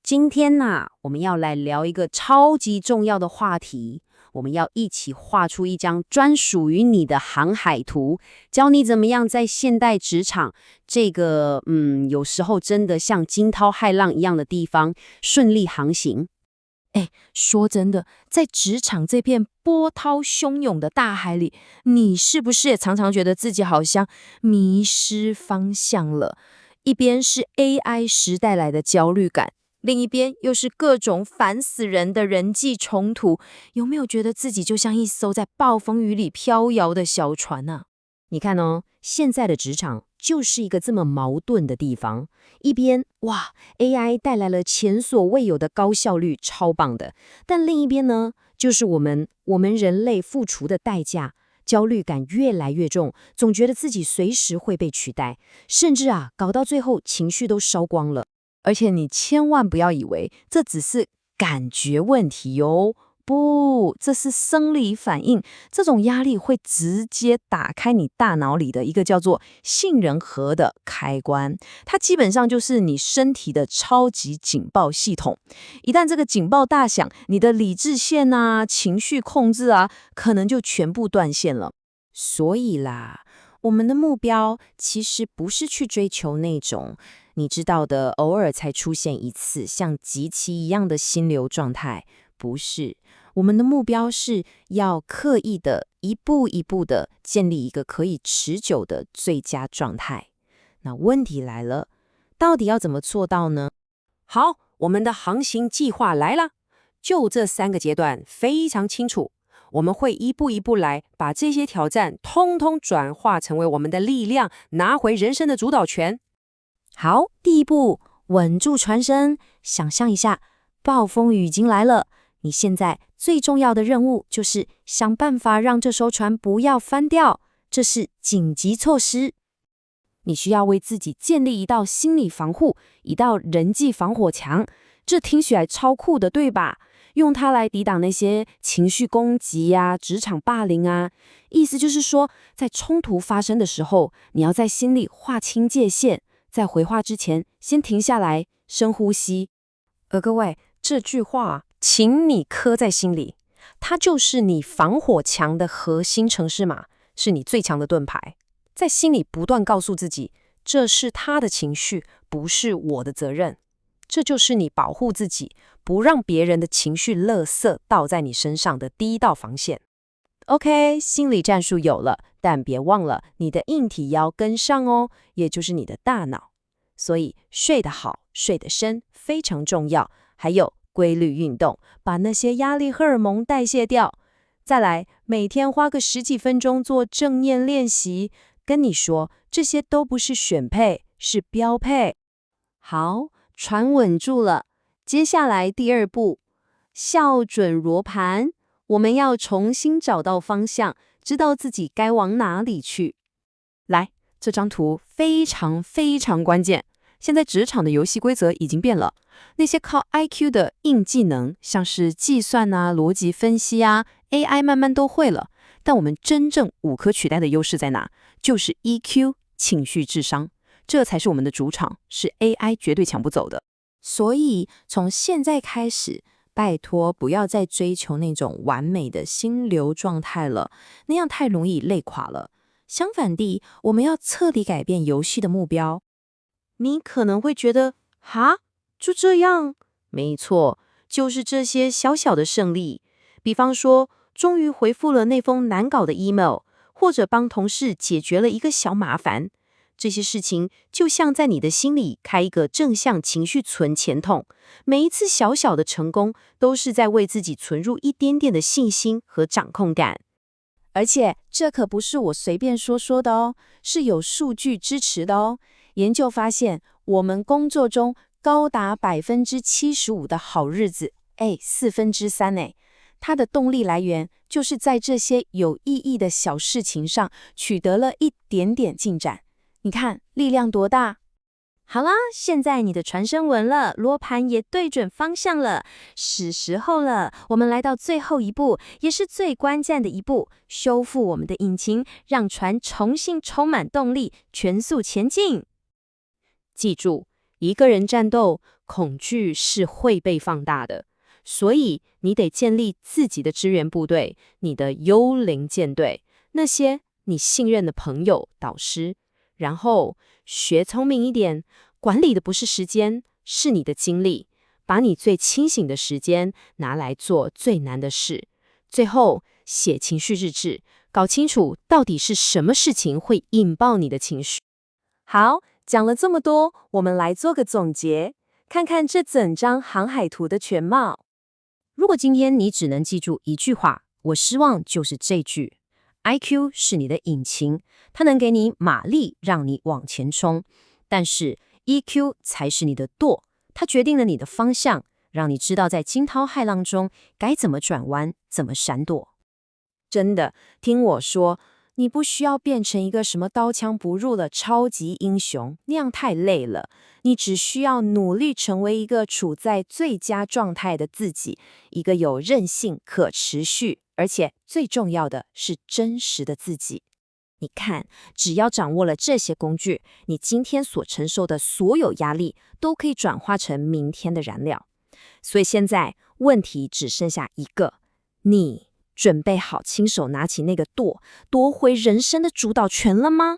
今天呢，我们要来聊一个超级重要的话题，我们要一起画出一张专属于你的航海图，教你怎么样在现代职场这个有时候真的像惊涛骇浪一样的地方顺利航行。说真的，在职场这片波涛汹涌的大海里，你是不是也常常觉得自己好像迷失方向了？一边是 AI 时代来的焦虑感，另一边又是各种烦死人的人际冲突，有没有觉得自己就像一艘在暴风雨里飘摇的小船呢？你看哦，现在的职场就是一个这么矛盾的地方。一边，哇，AI 带来了前所未有的高效率，超棒的。但另一边呢，就是我们人类付出的代价，焦虑感越来越重，总觉得自己随时会被取代，甚至搞到最后情绪都烧光了。而且你千万不要以为这只是感觉问题哟。不，这是生理反应。这种压力会直接打开你大脑里的一个叫做杏仁核的开关，它基本上就是你身体的超级警报系统。一旦这个警报大响，你的理智线情绪控制可能就全部断线了。所以啦，我们的目标其实不是去追求那种你知道的偶尔才出现一次像集齐一样的心流状态，不是。我们的目标是要刻意的一步一步的建立一个可以持久的最佳状态。那问题来了，到底要怎么做到呢？好，我们的航行计划来了，就这3个阶段非常清楚，我们会一步一步来，把这些挑战通通转化成为我们的力量，拿回人生的主导权。好，第一步，稳住船身，想象一下，暴风雨已经来了。你现在最重要的任务就是想办法让这艘船不要翻掉，这是紧急措施。你需要为自己建立一道心理防护，一道人际防火墙。这听起来超酷的，对吧？用它来抵挡那些情绪攻击职场霸凌意思就是说，在冲突发生的时候，你要在心里划清界限，在回话之前先停下来，深呼吸。各位，这句话请你刻在心里，它就是你防火墙的核心程式码，是你最强的盾牌。在心里不断告诉自己，这是他的情绪，不是我的责任。这就是你保护自己，不让别人的情绪垃圾倒在你身上的第一道防线。OK， 心理战术有了，但别忘了你的硬体要跟上哦，也就是你的大脑。所以睡得好，睡得深非常重要，还有规律运动，把那些压力荷尔蒙代谢掉。再来，每天花个10几分钟做正念练习。跟你说，这些都不是选配，是标配。好，船稳住了，接下来第2步，校准罗盘。我们要重新找到方向，知道自己该往哪里去。来，这张图非常非常关键。现在职场的游戏规则已经变了，那些靠 IQ 的硬技能，像是计算逻辑分析AI 慢慢都会了。但我们真正无可取代的优势在哪？就是 EQ 情绪智商，这才是我们的主场，是 AI 绝对抢不走的。所以从现在开始，拜托不要再追求那种完美的心流状态了，那样太容易累垮了。相反地，我们要彻底改变游戏的目标。你可能会觉得，就这样？没错，就是这些小小的胜利。比方说，终于回复了那封难搞的 email， 或者帮同事解决了一个小麻烦。这些事情就像在你的心里开一个正向情绪存钱筒，每一次小小的成功，都是在为自己存入一点点的信心和掌控感。而且这可不是我随便说说的哦，是有数据支持的哦。研究发现，我们工作中高达75%的好日子，3/4它的动力来源就是在这些有意义的小事情上取得了一点点进展。你看，力量多大！好啦，现在你的船身稳了，罗盘也对准方向了，是时候了。我们来到最后一步，也是最关键的一步，修复我们的引擎，让船重新充满动力，全速前进。记住，一个人战斗，恐惧是会被放大的，所以你得建立自己的支援部队，你的幽灵舰队，那些你信任的朋友、导师，然后学聪明一点，管理的不是时间，是你的精力，把你最清醒的时间拿来做最难的事。最后，写情绪日志，搞清楚到底是什么事情会引爆你的情绪。好，讲了这么多，我们来做个总结，看看这整张航海图的全貌。如果今天你只能记住一句话，我希望就是这句：IQ 是你的引擎，它能给你马力，让你往前冲；但是 EQ 才是你的舵，它决定了你的方向，让你知道在惊涛骇浪中该怎么转弯，怎么闪躲。真的，听我说，你不需要变成一个什么刀枪不入的超级英雄，那样太累了。你只需要努力成为一个处在最佳状态的自己，一个有韧性、可持续，而且最重要的是真实的自己。你看，只要掌握了这些工具，你今天所承受的所有压力都可以转化成明天的燃料。所以现在问题只剩下一个，你准备好亲手拿起那个舵，夺回人生的主导权了吗？